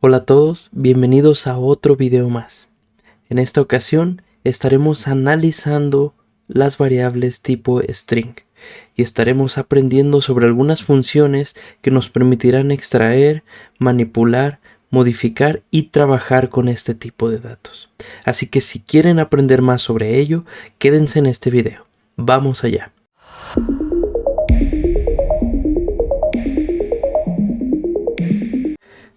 Hola a todos, bienvenidos a otro video más. En esta ocasión estaremos analizando las variables tipo string y estaremos aprendiendo sobre algunas funciones que nos permitirán extraer, manipular, modificar y trabajar con este tipo de datos. Así que si quieren aprender más sobre ello, quédense en este video. Vamos allá.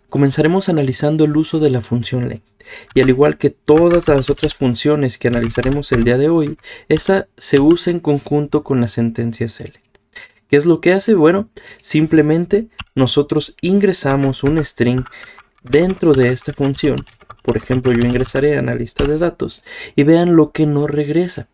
Comenzaremos analizando el uso de la función length, y al igual que todas las otras funciones que analizaremos el día de hoy, esta se usa en conjunto con la sentencia select. ¿Qué es lo que hace? Bueno, simplemente nosotros ingresamos un string dentro de esta función. Por ejemplo, yo ingresaré a la lista de datos y vean lo que nos regresa.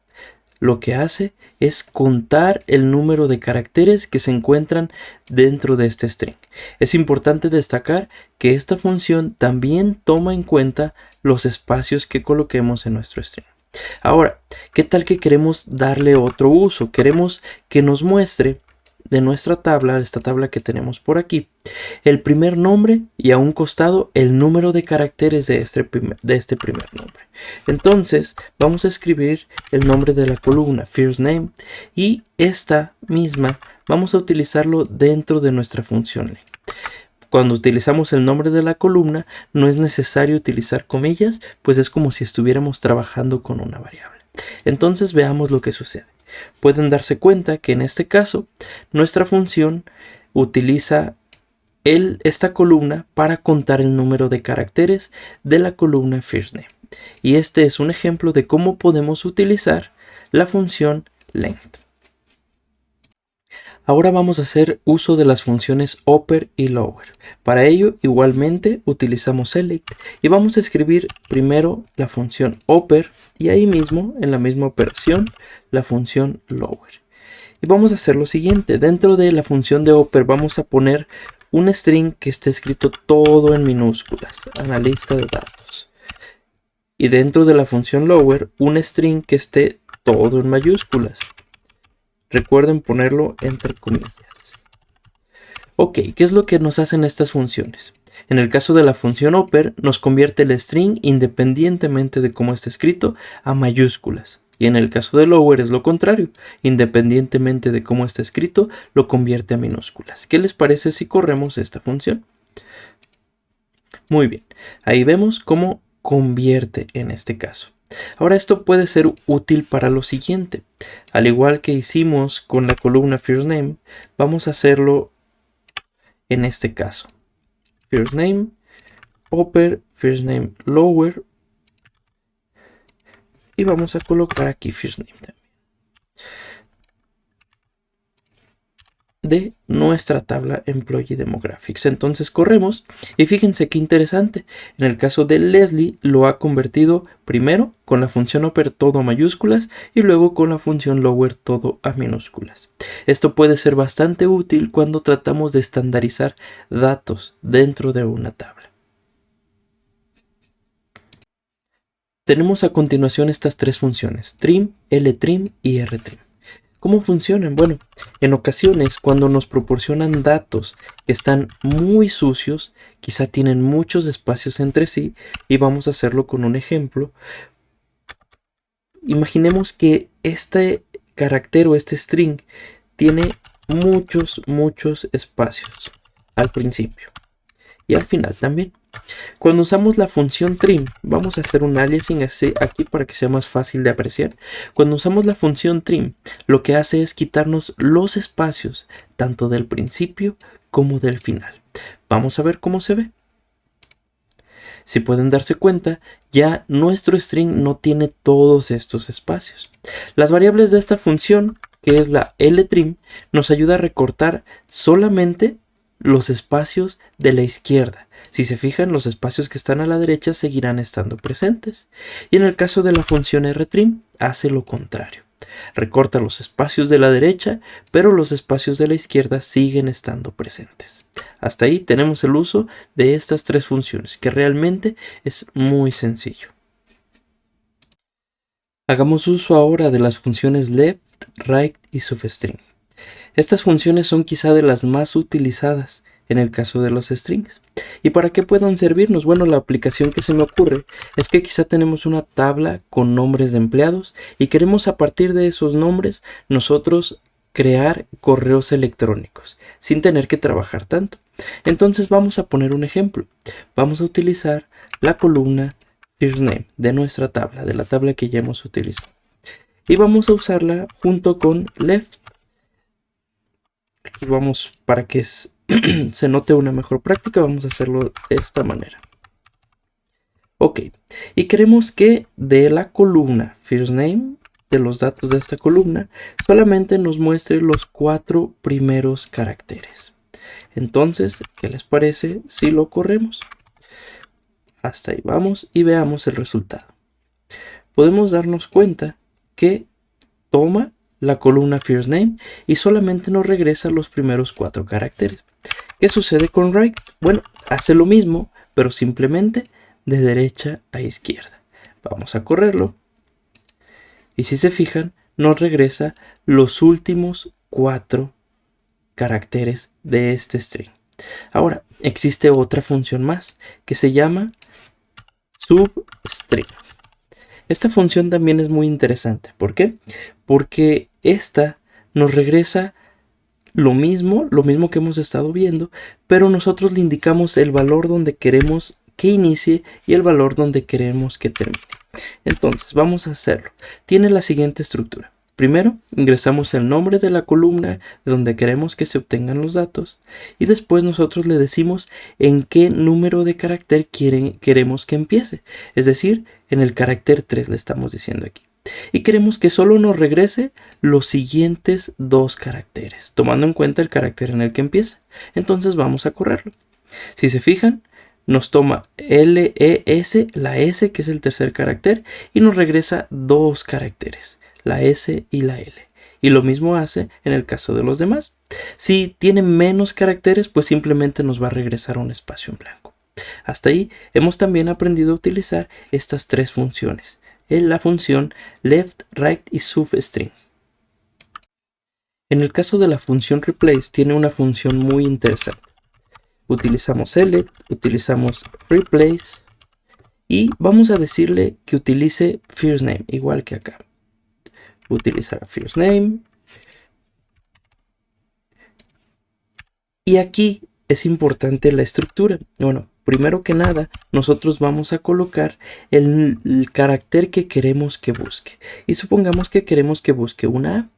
Lo que hace es contar el número de caracteres que se encuentran dentro de este string. Es importante destacar que esta función también toma en cuenta los espacios que coloquemos en nuestro string. Ahora, ¿qué tal que queremos darle otro uso? Queremos que nos muestre de nuestra tabla, esta tabla que tenemos por aquí, el primer nombre y a un costado el número de caracteres de este primer nombre. Entonces vamos a escribir el nombre de la columna first name y esta misma vamos a utilizarlo dentro de nuestra función length. Cuando utilizamos el nombre de la columna no es necesario utilizar comillas, pues es como si estuviéramos trabajando con una variable. Entonces veamos lo que sucede. Pueden darse cuenta que en este caso nuestra función utiliza esta columna para contar el número de caracteres de la columna first name. Y este es un ejemplo de cómo podemos utilizar la función length. Ahora vamos a hacer uso de las funciones upper y lower. Para ello igualmente utilizamos select y vamos a escribir primero la función upper y ahí mismo en la misma operación la función lower. Y vamos a hacer lo siguiente, dentro de la función de upper vamos a poner un string que esté escrito todo en minúsculas, a la lista de datos. Y dentro de la función lower un string que esté todo en mayúsculas. Recuerden ponerlo entre comillas. Ok, ¿qué es lo que nos hacen estas funciones? En el caso de la función upper nos convierte el string independientemente de cómo esté escrito a mayúsculas. Y en el caso de lower es lo contrario, independientemente de cómo esté escrito lo convierte a minúsculas. ¿Qué les parece si corremos esta función? Muy bien, ahí vemos cómo convierte en este caso. Ahora esto puede ser útil para lo siguiente. Al igual que hicimos con la columna first name, vamos a hacerlo en este caso. First name, upper, first name, lower. Y vamos a colocar aquí first name también. De nuestra tabla Employee Demographics. Entonces corremos y fíjense qué interesante. En el caso de Leslie lo ha convertido primero con la función upper todo a mayúsculas y luego con la función lower todo a minúsculas. Esto puede ser bastante útil cuando tratamos de estandarizar datos dentro de una tabla. Tenemos a continuación estas tres funciones, trim, ltrim y rtrim. ¿Cómo funcionan? Bueno, en ocasiones cuando nos proporcionan datos que están muy sucios, quizá tienen muchos espacios entre sí, y vamos a hacerlo con un ejemplo. Imaginemos que este carácter o este string tiene muchos espacios al principio y al final también. Cuando usamos la función trim, vamos a hacer un aliasing aquí para que sea más fácil de apreciar. Cuando usamos la función trim, lo que hace es quitarnos los espacios tanto del principio como del final. Vamos a ver cómo se ve. Si pueden darse cuenta, ya nuestro string no tiene todos estos espacios. Las variables de esta función, que es la ltrim, nos ayuda a recortar solamente los espacios de la izquierda. Si se fijan, los espacios que están a la derecha seguirán estando presentes. Y en el caso de la función rtrim, hace lo contrario. Recorta los espacios de la derecha, pero los espacios de la izquierda siguen estando presentes. Hasta ahí tenemos el uso de estas tres funciones, que realmente es muy sencillo. Hagamos uso ahora de las funciones left, right y substring. Estas funciones son quizá de las más utilizadas en el caso de los strings. ¿Y para qué pueden servirnos? Bueno, la aplicación que se me ocurre es que quizá tenemos una tabla con nombres de empleados y queremos a partir de esos nombres nosotros crear correos electrónicos sin tener que trabajar tanto. Entonces vamos a poner un ejemplo. Vamos a utilizar la columna first name de nuestra tabla, de la tabla que ya hemos utilizado. Y vamos a usarla junto con left. Aquí vamos, para que se note una mejor práctica, vamos a hacerlo de esta manera. Ok, y queremos que de la columna first name, de los datos de esta columna, solamente nos muestre los 4 primeros caracteres. Entonces, ¿qué les parece si lo corremos? Hasta ahí vamos y veamos el resultado. Podemos darnos cuenta que toma la columna first name y solamente nos regresa los primeros 4 caracteres. ¿Qué sucede con write? Bueno, hace lo mismo, pero simplemente de derecha a izquierda. Vamos a correrlo. Y si se fijan, nos regresa los últimos 4 caracteres de este string. Ahora, existe otra función más que se llama substring. Esta función también es muy interesante. ¿Por qué? Porque esta nos regresa lo mismo que hemos estado viendo, pero nosotros le indicamos el valor donde queremos que inicie y el valor donde queremos que termine. Entonces, vamos a hacerlo. Tiene la siguiente estructura. Primero, ingresamos el nombre de la columna de donde queremos que se obtengan los datos y después nosotros le decimos en qué número de carácter queremos que empiece. Es decir, en el carácter 3 le estamos diciendo aquí. Y queremos que solo nos regrese los siguientes 2 caracteres, tomando en cuenta el carácter en el que empieza. Entonces vamos a correrlo. Si se fijan, nos toma LES, la S, que es el tercer carácter, y nos regresa 2 caracteres, la S y la L. Y lo mismo hace en el caso de los demás. Si tiene menos caracteres, pues simplemente nos va a regresar un espacio en blanco. Hasta ahí hemos también aprendido a utilizar estas 3 funciones. La función left, right y substring. En el caso de la función replace tiene una función muy interesante. Utilizamos L, utilizamos replace y vamos a decirle que utilice first name, igual que acá. Utilizará first name. Y aquí es importante la estructura. Bueno, primero que nada, nosotros vamos a colocar el carácter que queremos que busque. Y supongamos que queremos que busque una A.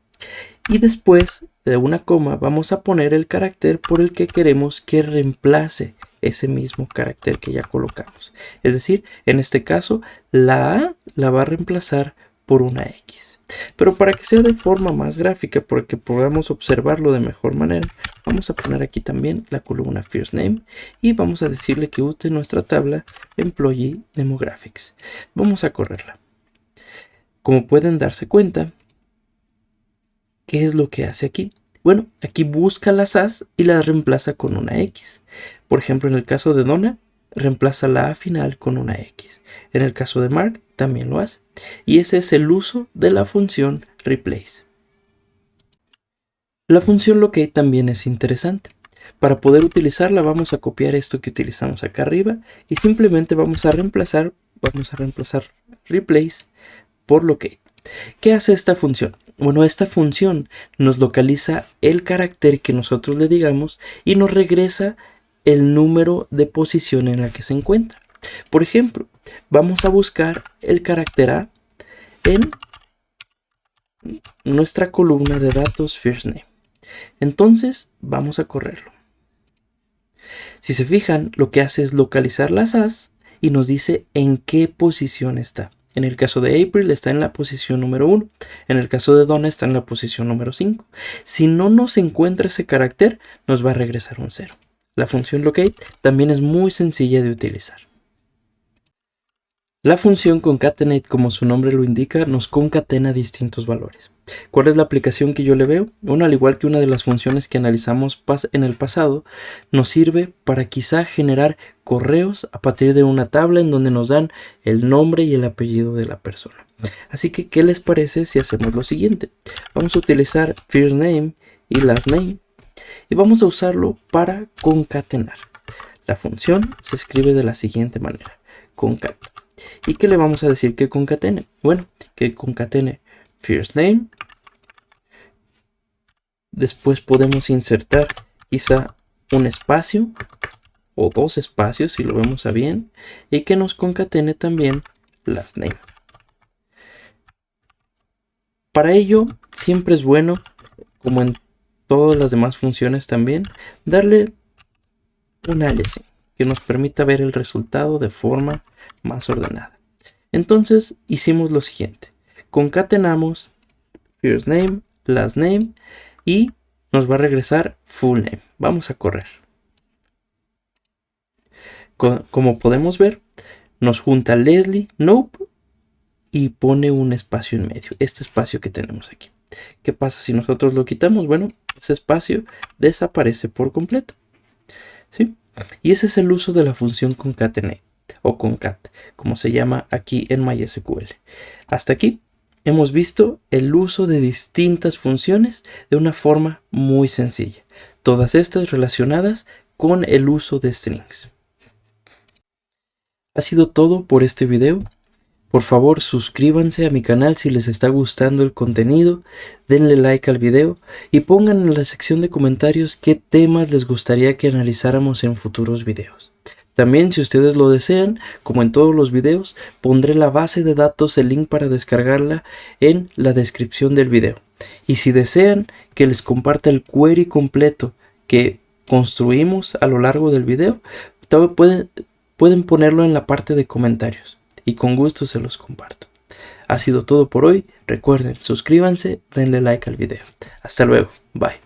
Y después de una coma vamos a poner el carácter por el que queremos que reemplace ese mismo carácter que ya colocamos. Es decir, en este caso, la A la va a reemplazar por una X. Pero para que sea de forma más gráfica, para que podamos observarlo de mejor manera, vamos a poner aquí también la columna first name y vamos a decirle que use nuestra tabla Employee Demographics. Vamos a correrla. Como pueden darse cuenta, ¿qué es lo que hace aquí? Bueno, aquí busca las A's y las reemplaza con una X. Por ejemplo, en el caso de Donna, reemplaza la A final con una X. En el caso de Mark, también lo hace. Y ese es el uso de la función replace. La función locate también es interesante. Para poder utilizarla vamos a copiar esto que utilizamos acá arriba y simplemente vamos a reemplazar replace por locate. ¿Qué hace esta función? Bueno, esta función nos localiza el carácter que nosotros le digamos y nos regresa el número de posición en la que se encuentra. Por ejemplo, vamos a buscar el carácter A en nuestra columna de datos first name. Entonces, vamos a correrlo. Si se fijan, lo que hace es localizar las A's y nos dice en qué posición está. En el caso de April está en la posición número 1. En el caso de Donna está en la posición número 5. Si no nos encuentra ese carácter, nos va a regresar un 0. La función locate también es muy sencilla de utilizar. La función concatenate, como su nombre lo indica, nos concatena distintos valores. ¿Cuál es la aplicación que yo le veo? Bueno, al igual que una de las funciones que analizamos en el pasado, nos sirve para quizá generar correos a partir de una tabla en donde nos dan el nombre y el apellido de la persona. Así que, ¿qué les parece si hacemos lo siguiente? Vamos a utilizar first name y last name y vamos a usarlo para concatenar. La función se escribe de la siguiente manera, concat. ¿Y qué le vamos a decir que concatene? Bueno, que concatene first name. Después podemos insertar quizá un espacio o dos espacios si lo vemos a bien, y que nos concatene también last name. Para ello siempre es bueno, como en todas las demás funciones también, darle un aliasing que nos permita ver el resultado de forma más ordenada. Entonces hicimos lo siguiente: concatenamos first name, last name y nos va a regresar full name. Vamos a correr. Como podemos ver, nos junta Leslie, nope, y pone un espacio en medio, este espacio que tenemos aquí. ¿Qué pasa si nosotros lo quitamos? Bueno, ese espacio desaparece por completo, ¿sí? Y ese es el uso de la función concatenate o concat, como se llama aquí en MySQL. Hasta aquí hemos visto el uso de distintas funciones de una forma muy sencilla, todas estas relacionadas con el uso de strings. Ha sido todo por este video. Por favor, suscríbanse a mi canal si les está gustando el contenido, denle like al video y pongan en la sección de comentarios qué temas les gustaría que analizáramos en futuros videos. También, si ustedes lo desean, como en todos los videos, pondré la base de datos, el link para descargarla en la descripción del video. Y si desean que les comparta el query completo que construimos a lo largo del video, pueden ponerlo en la parte de comentarios. Y con gusto se los comparto. Ha sido todo por hoy. Recuerden, suscríbanse, denle like al video. Hasta luego. Bye.